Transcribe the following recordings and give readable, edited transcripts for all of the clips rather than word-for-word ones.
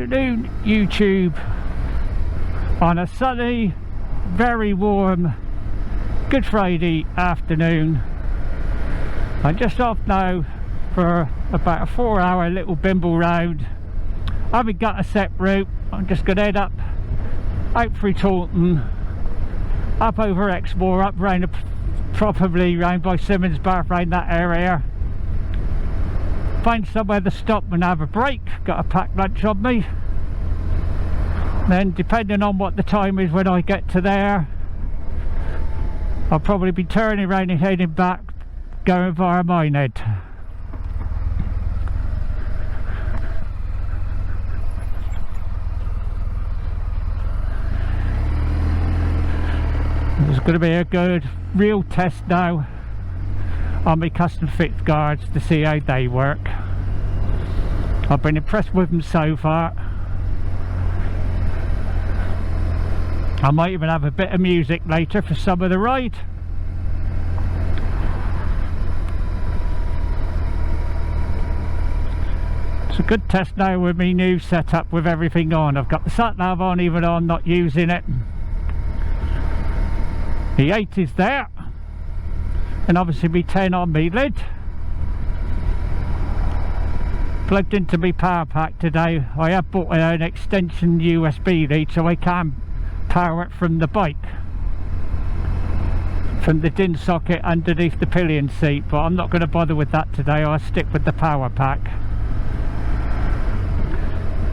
afternoon, YouTube, on a sunny, very warm Good Friday afternoon. I'm just off now for about a 4-hour little bimble round. I haven't got a set route. I'm just going to head up out through Taunton, up over Exmoor, up round probably round by Simmons Bath, round that area. Find somewhere to stop and have a break. Got a packed lunch on me. Then depending on what the time is when I get to there, I'll probably be turning around and heading back, going via Minehead. There's going to be a good real test now on my custom fit guards to see how they work. I've been impressed with them so far. I might even have a bit of music later for some of the ride. It's a good test now with my new setup with everything on. I've got the sat nav on even though I'm not using it. The 8 is there, and obviously my 10 on me lid. Plugged into my power pack today. I have bought an extension USB lead so I can power it from the bike, from the DIN socket underneath the pillion seat, but I'm not going to bother with that today. I'll stick with the power pack.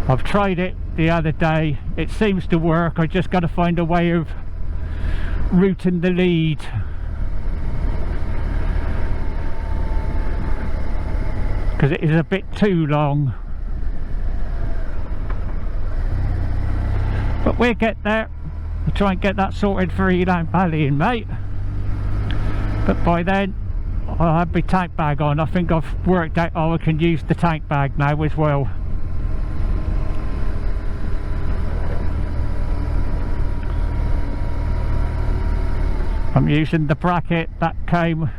I've tried it the other day, it seems to work. I just got to find a way of routing the lead. Because it is a bit too long. But we'll get there. We'll try and get that sorted for Elan Valley in May. But by then I'll have my tank bag on. I think I've worked out how I can use the tank bag now as well. I'm using the bracket that came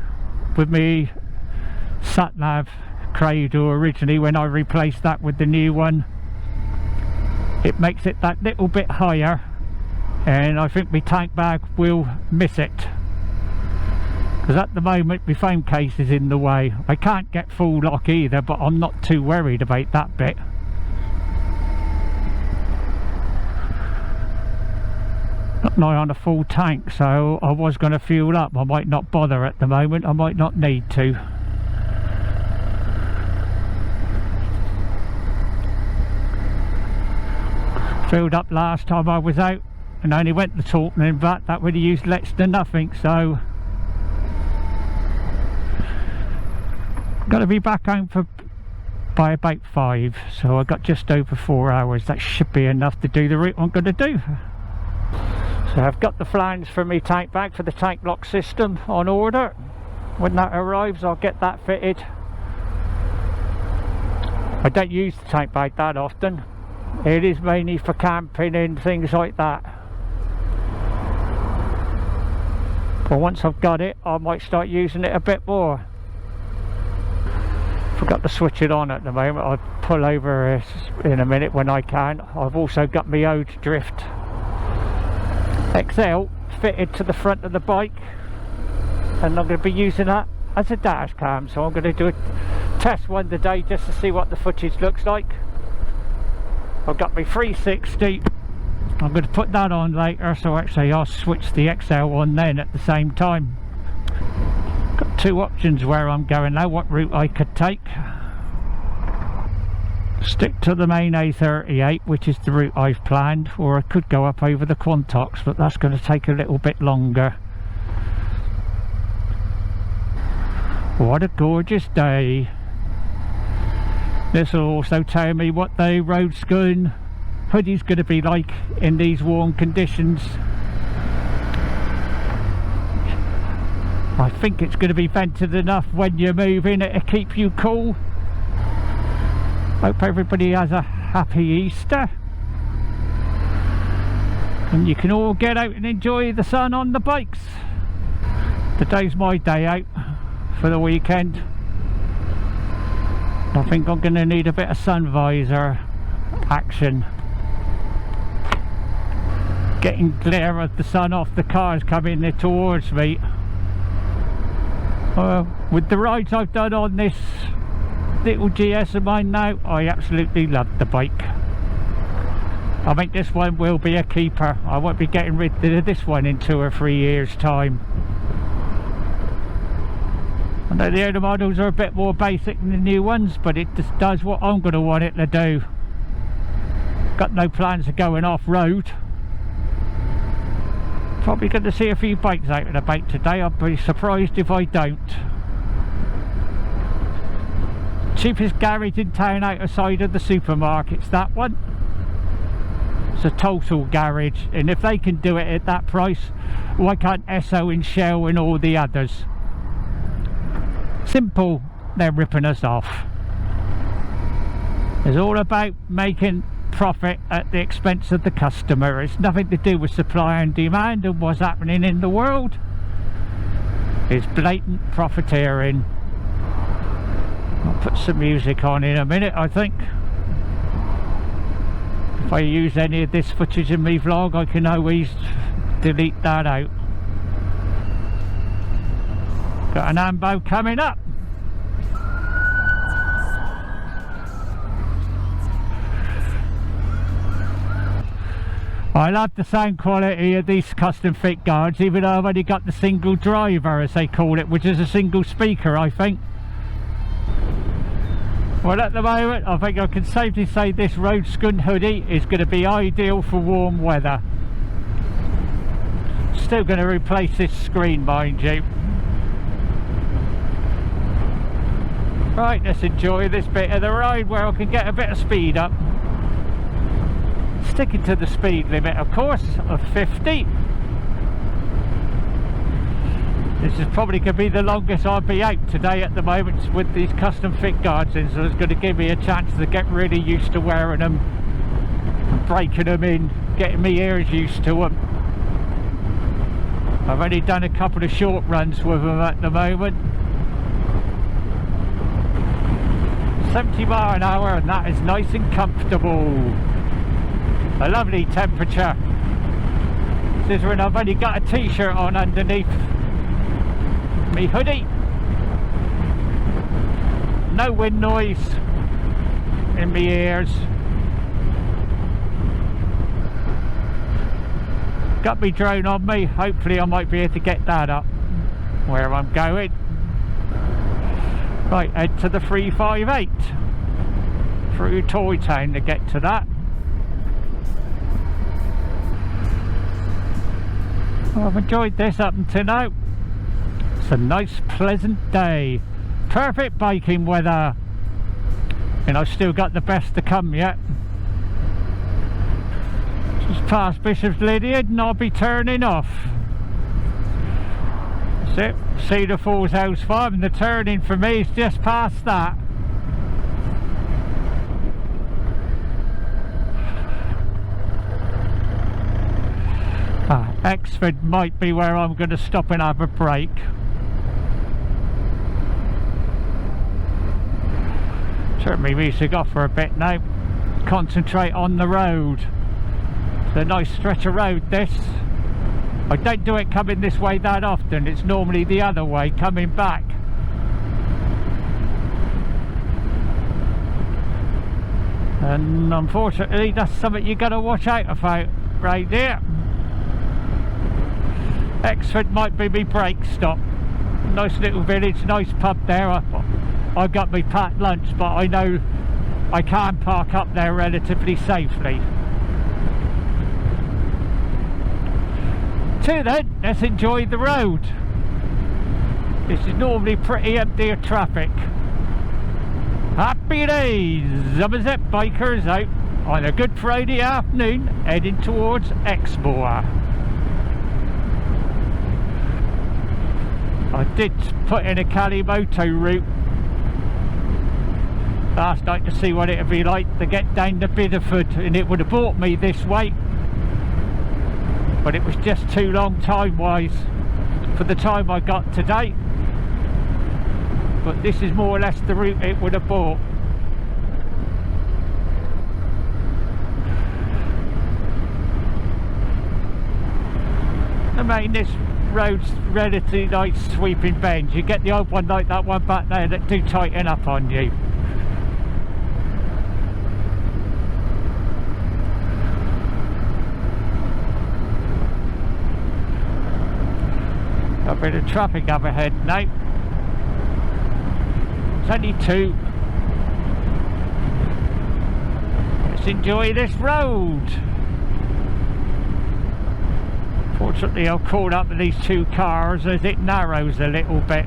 with me sat nav cradle originally when I replaced that with the new one. It makes it that little bit higher, and I think my tank bag will miss it, because at the moment my phone case is in the way. I can't get full lock either, but I'm not too worried about that bit. Not nigh on a full tank, so I was going to fuel up. I might not bother at the moment. I might not need to. Filled up last time I was out and only went to Taunton and back. That would have used less than nothing, so got to be back home by about 5, so I got just over 4 hours. That should be enough to do the route I'm going to do. So I've got the flange for my tank bag for the tank lock system on order. When that arrives I'll get that fitted. I don't use the tank bag that often. It is mainly for camping and things like that. But once I've got it I might start using it a bit more. Forgot to switch it on at the moment. I'll pull over in a minute when I can. I've also got my Road Drift XL fitted to the front of the bike, and I'm going to be using that as a dash cam, so I'm going to do a test one today just to see what the footage looks like. I've got my 360. I'm going to put that on later, so actually I'll switch the XL on then at the same time. Got two options where I'm going now, what route I could take. Stick to the main A38, which is the route I've planned, or I could go up over the Quantox, but that's going to take a little bit longer. What a gorgeous day. This will also tell me what the Road Skin Hoodie is going to be like in these warm conditions. I think it's going to be vented enough when you're moving it to keep you cool. Hope everybody has a happy Easter, and you can all get out and enjoy the sun on the bikes. Today's my day out for the weekend. I think I'm going to need a bit of sun visor action. Getting glare of the sun off the cars coming there towards me. With the rides I've done on this little GS of mine now, I absolutely love the bike. I think this one will be a keeper. I won't be getting rid of this one in 2 or 3 years time. I know the older models are a bit more basic than the new ones, but it just does what I'm going to want it to do. Got no plans of going off-road. Probably going to see a few bikes out and about today. I'll be surprised if I don't. Cheapest garage in town outside of the supermarkets, that one. It's a total garage, and if they can do it at that price, why can't Esso and Shell and all the others? Simple, they're ripping us off. It's all about making profit at the expense of the customer. It's nothing to do with supply and demand and what's happening in the world. It's blatant profiteering. I'll put some music on in a minute, I think. If I use any of this footage in my vlog, I can always delete that out. Got an ambo coming up. I love the sound quality of these custom fit guards, even though I've only got the single driver, as they call it, which is a single speaker, I think. Well, at the moment, I think I can safely say this Road Skin Hoodie is going to be ideal for warm weather. Still going to replace this screen, mind you. Right, let's enjoy this bit of the ride where I can get a bit of speed up. Sticking to the speed limit, of course, of 50. This is probably going to be the longest I'll be out today at the moment with these custom fit guards in, so it's going to give me a chance to get really used to wearing them, breaking them in, getting my ears used to them. I've only done a couple of short runs with them at the moment. 70 miles an hour, and that is nice and comfortable. A lovely temperature. Considering I've only got a t-shirt on underneath me hoodie. No wind noise in my ears. Got me drone on me. Hopefully I might be able to get that up where I'm going. Right, head to the 358 through Toy Town to get to that. Well, I've enjoyed this up until now. It's a nice pleasant day, perfect biking weather, and I've still got the best to come yet. Just past Bishop's Lydiard and I'll be turning off. That's it, Cedar Falls House Farm, and the turning for me is just past that. Exford might be where I'm going to stop and have a break. Turn my music off for a bit now. Concentrate on the road. It's a nice stretch of road, this. I don't do it coming this way that often. It's normally the other way, coming back. And unfortunately, that's something you got to watch out about right there. Exford might be my break stop. Nice little village, nice pub there. I got my packed lunch, but I know I can park up there relatively safely. Till then, let's enjoy the road. This is normally pretty empty of traffic. Happy days! Zubazep bikers out on a good Friday afternoon heading towards Exmoor. I did put in a Kalimoto route last night to see what it would be like to get down to Bideford, and it would have brought me this way, but it was just too long time wise for the time I got today. But this is more or less the route it would have brought. I mean, this road's relatively nice sweeping bends. You get the old one like that one back there that do tighten up on you. A bit of traffic up ahead now. It's only 2. Let's enjoy this road. Fortunately, I've caught up with these 2 cars as it narrows a little bit.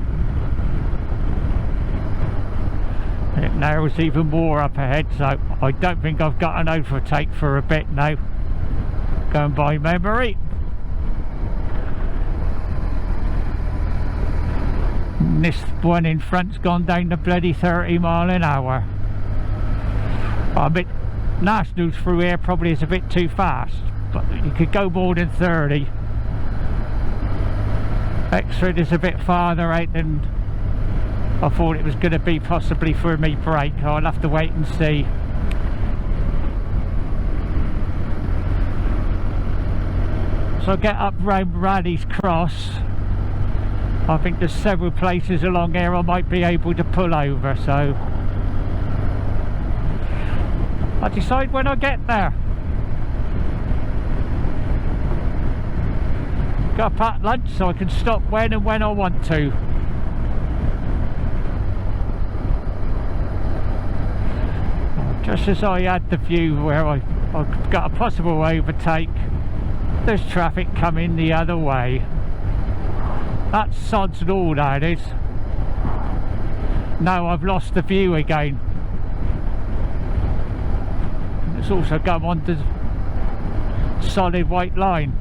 It narrows even more up ahead, so I don't think I've got an overtake for a bit now. Going by memory. This one in front's gone down to bloody 30 mile an hour. A bit nationals through here probably is a bit too fast, but you could go more than 30. Exford is a bit farther out than I thought it was going to be, possibly for me break. I'll have to wait and see. So I'll get up round Raleig's Cross. I think there's several places along here I might be able to pull over, so I'll decide when I get there. Got a packed lunch so I can stop when and when I want to. Just as I had the view where I've got a possible overtake, there's traffic coming the other way. That's sod's law, that is. Now I've lost the view again. It's also come on to solid white line.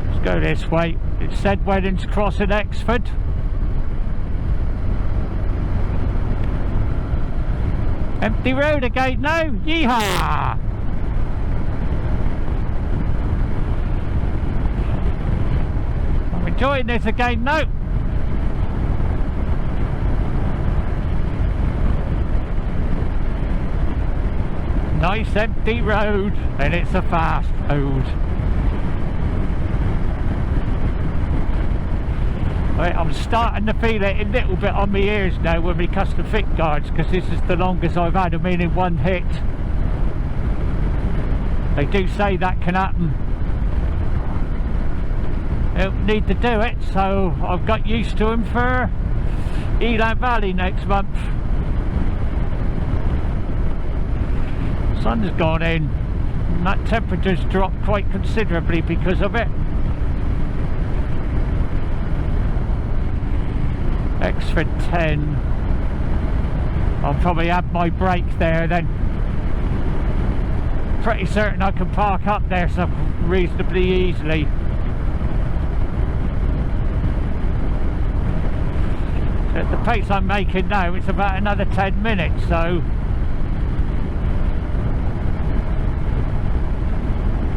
Let's go this way. It said Weddings Cross at Exford. Empty road again now, yeehaw! I'm enjoying this again now. Nice empty road, and it's a fast road. I'm starting to feel it a little bit on my ears now with my custom fit guards, because this is the longest I've had them in one hit. They do say that can happen. I don't need to do it, so I've got used to them for Elan Valley next month. Sun's gone in, and that temperature's dropped quite considerably because of it. Exford 10. I'll probably have my break there then. Pretty certain I can park up there so reasonably easily. At the pace I'm making now, it's about another 10 minutes, so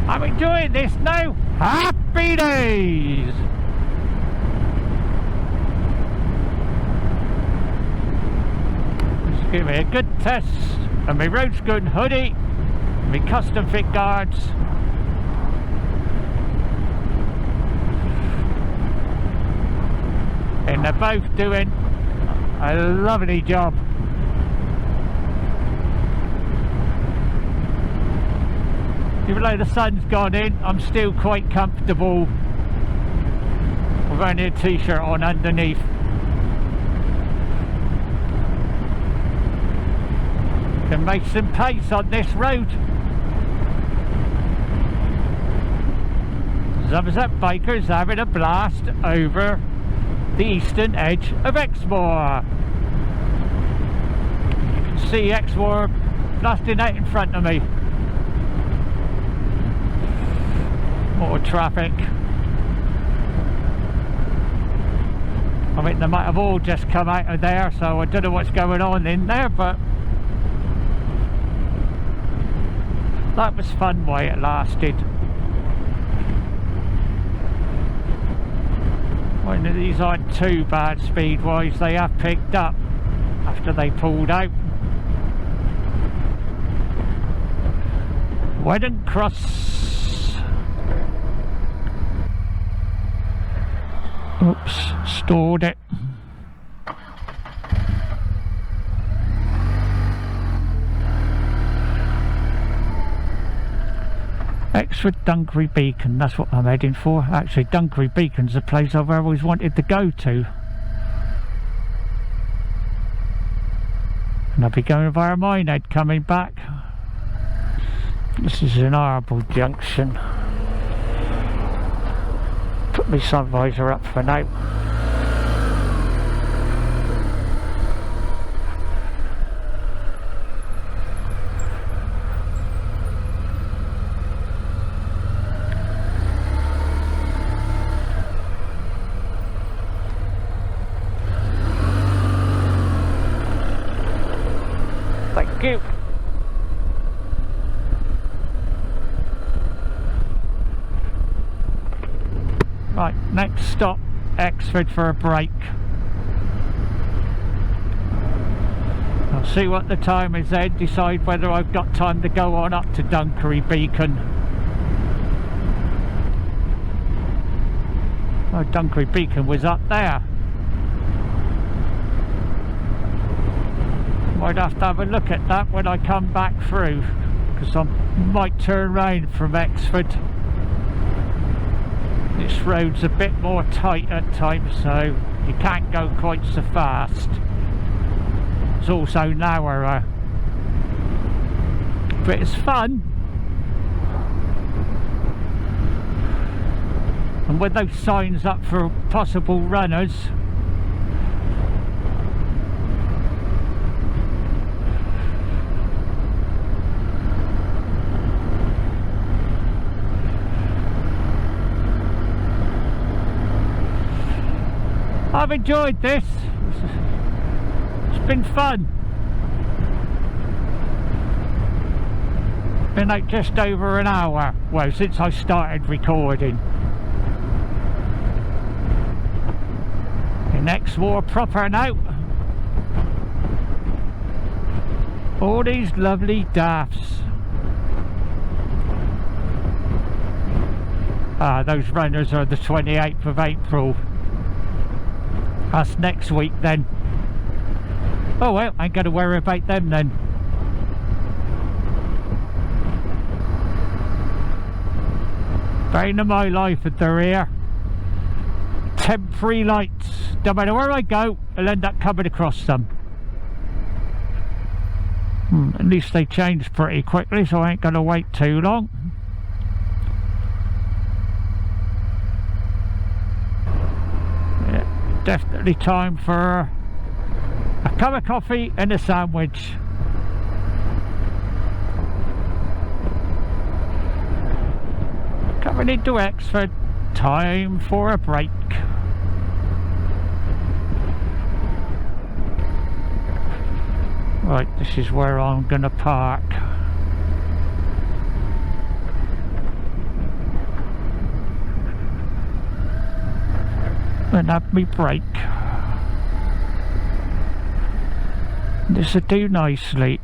I'm enjoying this now. Happy days! Give me a good test and my Road Skin Hoodie, my custom fit guards. And they're both doing a lovely job. Even though the sun's gone in, I'm still quite comfortable with only a t-shirt on underneath. Can make some pace on this road. Somerset bikers having a blast over the eastern edge of Exmoor. You can see Exmoor blasting out in front of me. More traffic. I mean, they might have all just come out of there, so I don't know what's going on in there, but that was fun while it lasted. Well, these aren't too bad speed-wise, they have picked up. after they pulled out. Wedding Cross. Oops, stored it. Exford Dunkery Beacon, that's what I'm heading for. Actually, Dunkery Beacon's a place I've always wanted to go to. And I'll be going via Minehead coming back. This is an horrible junction. Put my sun visor up for now. Thank you. Right, next stop, Exford for a break. I'll see what the time is then, decide whether I've got time to go on up to Dunkery Beacon. Oh, Dunkery Beacon was up there. Might have to have a look at that when I come back through, because I might turn round from Exford. This road's a bit more tight at times, so you can't go quite so fast. It's also narrower, but it's fun. And with those signs up for possible runners, I've enjoyed this. It's been fun. Been like just over an hour, well, since I started recording. In Exmoor proper now. All these lovely daffs. Ah, those runners are the 28th of April. That's next week then. Oh well, I ain't gonna worry about them then. Bane of my life at the rear. Temporary lights. No matter where I go, I'll end up coming across them. At least they change pretty quickly, so I ain't gonna wait too long. Definitely time for a cup of coffee and a sandwich. Coming into Exford, time for a break. Right, this is where I'm gonna park. And have me break. This'll do nicely.